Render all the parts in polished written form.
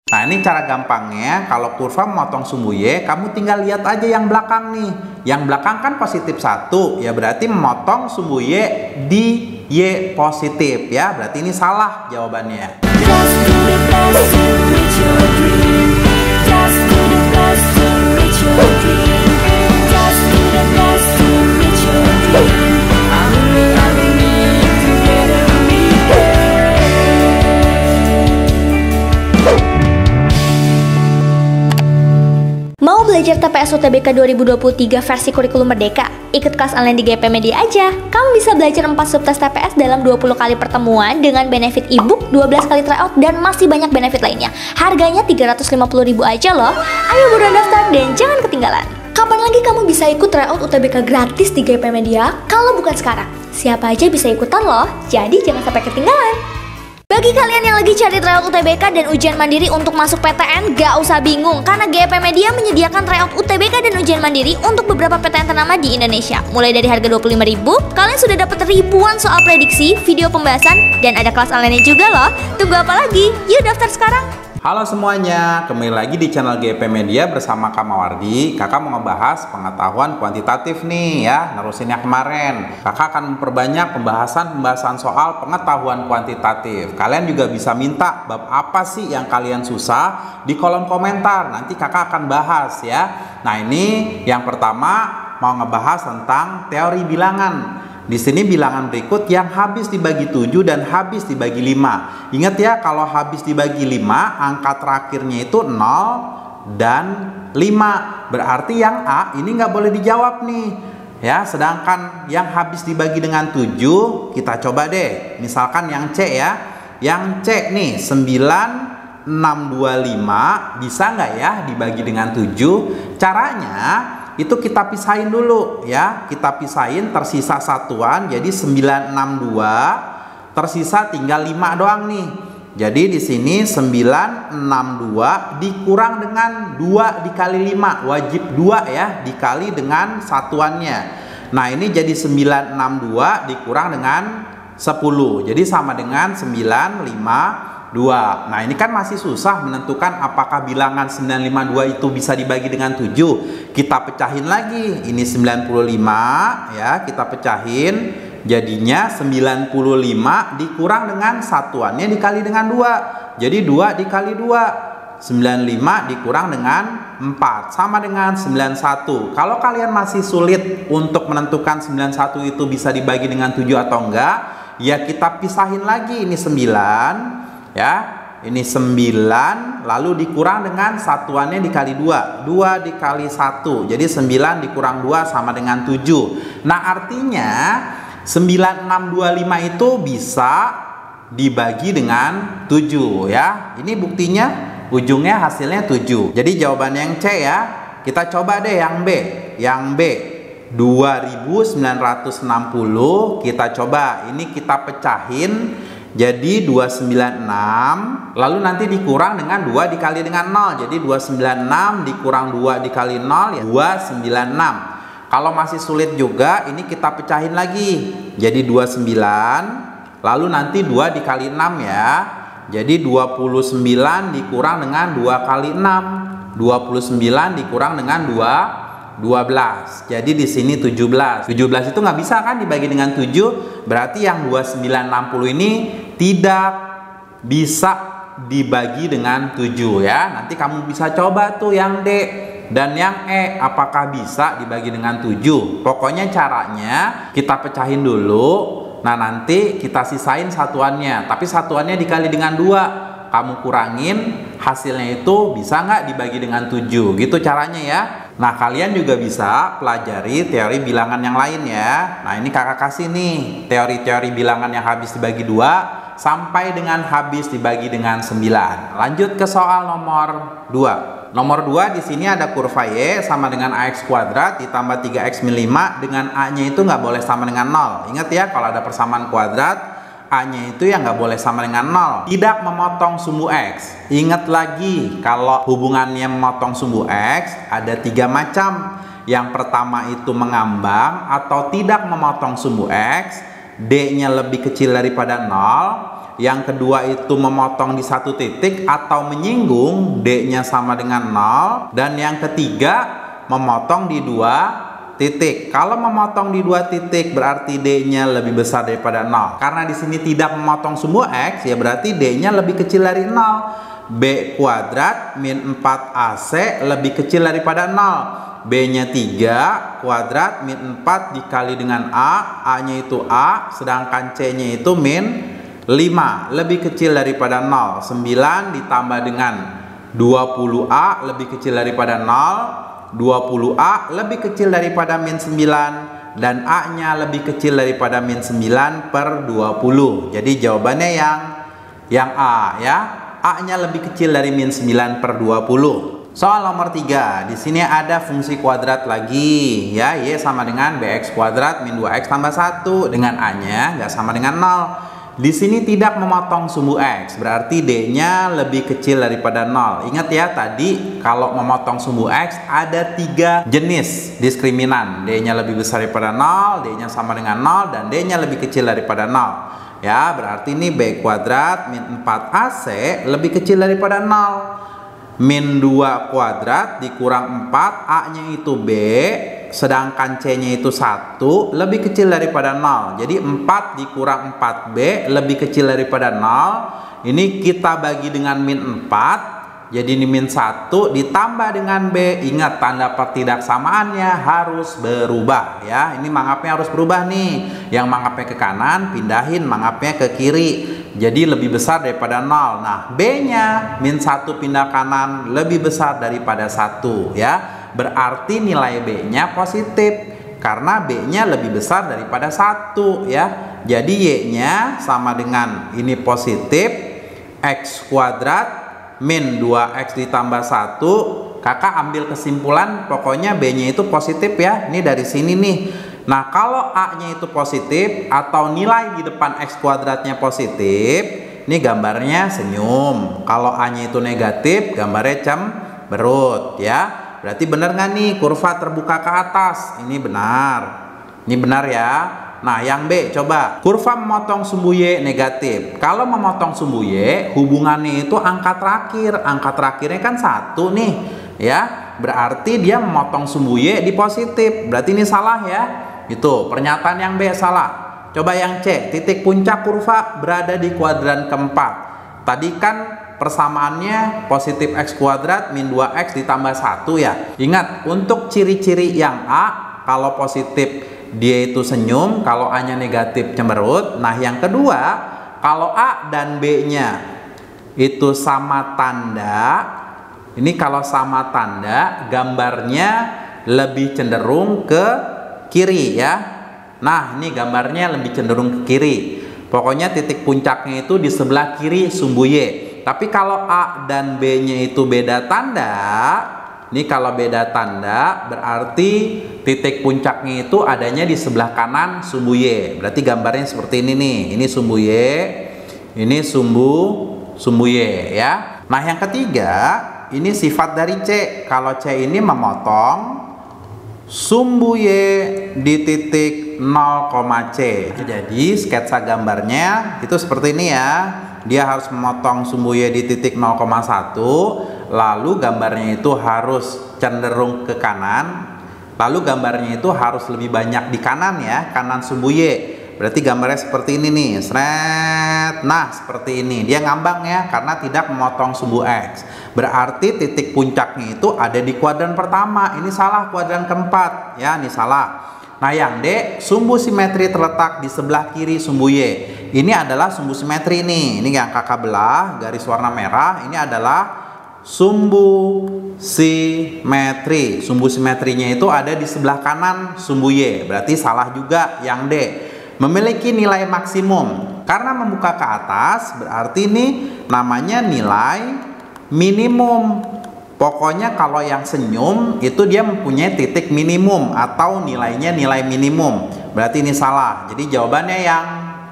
Nah, ini cara gampangnya. Kalau kurva memotong sumbu Y, kamu tinggal lihat aja yang belakang nih. Yang belakang kan positif 1, ya berarti memotong sumbu Y di Y positif ya. Berarti ini salah jawabannya. Mau belajar TPS UTBK 2023 versi kurikulum merdeka? Ikut kelas online di GP Media aja. Kamu bisa belajar 4 subtes TPS dalam 20 kali pertemuan dengan benefit ebook, 12 kali tryout, dan masih banyak benefit lainnya. Harganya 350.000 aja loh. Ayo buruan daftar dan jangan ketinggalan. Kapan lagi kamu bisa ikut tryout UTBK gratis di GP Media kalau bukan sekarang? Siapa aja bisa ikutan loh, jadi jangan sampai ketinggalan. Bagi kalian yang lagi cari tryout UTBK dan ujian mandiri untuk masuk PTN, gak usah bingung karena GP Media menyediakan tryout UTBK dan ujian mandiri untuk beberapa PTN ternama di Indonesia. Mulai dari harga 25.000, kalian sudah dapat ribuan soal prediksi, video pembahasan, dan ada kelas online juga loh. Tunggu apa lagi? Yuk daftar sekarang! Halo semuanya, kembali lagi di channel GP Media bersama Kak Mawardi. Kakak mau ngebahas pengetahuan kuantitatif nih ya, nerusin yang kemarin. Kakak akan memperbanyak pembahasan soal pengetahuan kuantitatif. Kalian juga bisa minta bab apa sih yang kalian susah di kolom komentar. Nanti kakak akan bahas ya. Nah, ini yang pertama mau ngebahas tentang teori bilangan. Di sini bilangan berikut yang habis dibagi 7 dan habis dibagi 5. Ingat ya, kalau habis dibagi 5, angka terakhirnya itu 0 dan 5. Berarti yang A ini nggak boleh dijawab nih. Ya, sedangkan yang habis dibagi dengan 7, kita coba deh. Misalkan yang C ya. Yang C nih, 9, 6, 2, 5. Bisa nggak ya dibagi dengan 7? Caranya itu kita pisahin dulu ya, kita pisahin tersisa satuan jadi 962, tersisa tinggal 5 doang nih. Jadi di sini 962 dikurang dengan 2 dikali 5, wajib 2 ya dikali dengan satuannya. Nah, ini jadi 962 dikurang dengan 10, jadi sama dengan 952. Nah, ini kan masih susah menentukan apakah bilangan 952 itu bisa dibagi dengan 7. Kita pecahin lagi. Ini 95 ya, kita pecahin. Jadinya 95 dikurang dengan satuannya dikali dengan 2. Jadi 2 dikali 2. 95 dikurang dengan 4 sama dengan 91. Kalau kalian masih sulit untuk menentukan 91 itu bisa dibagi dengan 7 atau enggak, ya kita pisahin lagi. Ini 9 ya, ini 9 lalu dikurang dengan satuannya dikali 2, 2 dikali 1, jadi 9 dikurang 2 sama dengan 7. Nah, artinya 9625 itu bisa dibagi dengan 7 ya. Ini buktinya ujungnya hasilnya 7. Jadi jawabannya yang C ya. Kita coba deh yang B. Yang B 2960, kita coba ini kita pecahin jadi 296, lalu nanti dikurang dengan 2 dikali dengan 0. Jadi 296 dikurang 2 dikali 0 ya 296. Kalau masih sulit juga, ini kita pecahin lagi. Jadi 29, lalu nanti 2 dikali 6 ya. Jadi 29 dikurang dengan 2 kali 6. 29 dikurang dengan 12. Jadi di sini 17. 17 itu nggak bisa kan dibagi dengan 7. Berarti yang 2960 ini tidak bisa dibagi dengan 7 ya. Nanti kamu bisa coba tuh yang D dan yang E, apakah bisa dibagi dengan 7. Pokoknya caranya kita pecahin dulu. Nah, nanti kita sisain satuannya. Tapi satuannya dikali dengan 2. Kamu kurangin, hasilnya itu bisa nggak dibagi dengan 7. Gitu caranya ya. Nah, kalian juga bisa pelajari teori bilangan yang lain ya. Nah, ini kakak kasih nih teori-teori bilangan yang habis dibagi 2 sampai dengan habis dibagi dengan 9. Lanjut ke soal nomor 2. Nomor 2 di sini ada kurva Y sama dengan AX kuadrat ditambah 3X min 5 dengan A-nya itu nggak boleh sama dengan 0. Ingat ya, kalau ada persamaan kuadrat, A-nya itu yang nggak boleh sama dengan 0. Tidak memotong sumbu X. Ingat lagi, kalau hubungannya memotong sumbu X ada 3 macam. Yang pertama itu mengambang atau tidak memotong sumbu X, D-nya lebih kecil daripada 0. Yang kedua itu memotong di satu titik atau menyinggung, D-nya sama dengan 0. Dan yang ketiga memotong di dua titik. Kalau memotong di dua titik berarti D-nya lebih besar daripada 0. Karena di sini tidak memotong sumbu X, ya berarti D-nya lebih kecil dari 0. B kuadrat min 4AC lebih kecil daripada 0. B-nya 3 kuadrat min 4 dikali dengan A. A-nya itu A, sedangkan C-nya itu min 5 lebih kecil daripada 0. 9 ditambah dengan 20A lebih kecil daripada 0. 20A lebih kecil daripada min 9. Dan A-nya lebih kecil daripada min 9 per 20. Jadi jawabannya yang A ya. A-nya lebih kecil dari min 9 per 20. Soal nomor 3. Di sini ada fungsi kuadrat lagi ya. Y sama dengan bx kuadrat min 2x tambah 1. Dengan A-nya nggak sama dengan 0. Di sini tidak memotong sumbu X, berarti D-nya lebih kecil daripada 0. Ingat ya, tadi kalau memotong sumbu X ada 3 jenis diskriminan. D-nya lebih besar daripada 0, D-nya sama dengan 0, dan D-nya lebih kecil daripada 0. Ya, berarti ini B kuadrat min 4AC lebih kecil daripada 0. Min 2 kuadrat dikurang 4, A-nya itu B, sedangkan C-nya itu 1 lebih kecil daripada 0. Jadi 4 dikurang 4B lebih kecil daripada 0. Ini kita bagi dengan min 4. Jadi ini min 1 ditambah dengan B. Ingat tanda pertidaksamaannya harus berubah ya. Ini mangapnya harus berubah nih. Yang mangapnya ke kanan pindahin mangapnya ke kiri. Jadi lebih besar daripada 0. Nah, B-nya min 1 pindah kanan lebih besar daripada 1 ya. Berarti nilai B-nya positif karena B-nya lebih besar daripada 1 ya. Jadi Y-nya sama dengan ini positif, X kuadrat min 2X ditambah 1. Kakak ambil kesimpulan pokoknya B-nya itu positif ya. Ini dari sini nih. Nah, kalau A-nya itu positif atau nilai di depan X kuadratnya positif, ini gambarnya senyum. Kalau A-nya itu negatif, gambarnya cemberut ya. Berarti benar nggak nih kurva terbuka ke atas? Ini benar. Ini benar ya. Nah, yang B coba. Kurva memotong sumbu Y negatif. Kalau memotong sumbu Y, hubungannya itu angka terakhir. Angka terakhirnya kan 1 nih. Ya, berarti dia memotong sumbu Y di positif. Berarti ini salah ya. Itu pernyataan yang B salah. Coba yang C, titik puncak kurva berada di kuadran keempat. Tadi kan persamaannya positif X kuadrat min 2X ditambah 1 ya. Ingat, untuk ciri-ciri yang A, kalau positif dia itu senyum, kalau A-nya negatif cemberut. Nah, yang kedua, kalau A dan B-nya itu sama tanda, ini kalau sama tanda, gambarnya lebih cenderung ke kiri ya. Nah, ini gambarnya lebih cenderung ke kiri. Pokoknya titik puncaknya itu di sebelah kiri sumbu Y. Tapi kalau A dan B-nya itu beda tanda, ini kalau beda tanda berarti titik puncaknya itu adanya di sebelah kanan sumbu Y. Berarti gambarnya seperti ini nih. Ini sumbu Y, ini sumbu Y ya. Nah, yang ketiga, ini sifat dari C. Kalau C ini memotong sumbu Y di titik 0,C. Jadi sketsa gambarnya itu seperti ini ya. Dia harus memotong sumbu Y di titik 0,1. Lalu gambarnya itu harus cenderung ke kanan. Lalu gambarnya itu harus lebih banyak di kanan ya, kanan sumbu Y. Berarti gambarnya seperti ini nih, seret. Nah, seperti ini. Dia ngambang ya, karena tidak memotong sumbu X. Berarti titik puncaknya itu ada di kuadran pertama. Ini salah, kuadran keempat. Ya, ini salah. Nah, yang D, sumbu simetri terletak di sebelah kiri sumbu Y. Ini adalah sumbu simetri nih. Ini yang kakak belah, garis warna merah. Ini adalah sumbu simetri. Sumbu simetrinya itu ada di sebelah kanan sumbu Y. Berarti salah juga yang D. Memiliki nilai maksimum. Karena membuka ke atas berarti ini namanya nilai minimum. Pokoknya kalau yang senyum itu dia mempunyai titik minimum atau nilainya nilai minimum. Berarti ini salah. Jadi jawabannya yang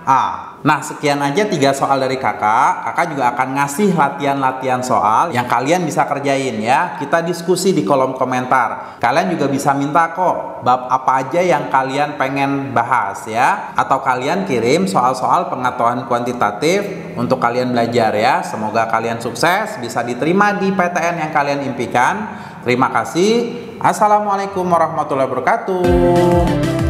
A. Nah, sekian aja 3 soal dari kakak. Kakak juga akan ngasih latihan-latihan soal yang kalian bisa kerjain ya. Kita diskusi di kolom komentar. Kalian juga bisa minta kok bab apa aja yang kalian pengen bahas ya. Atau kalian kirim soal-soal pengetahuan kuantitatif untuk kalian belajar ya. Semoga kalian sukses, bisa diterima di PTN yang kalian impikan. Terima kasih. Assalamualaikum warahmatullahi wabarakatuh.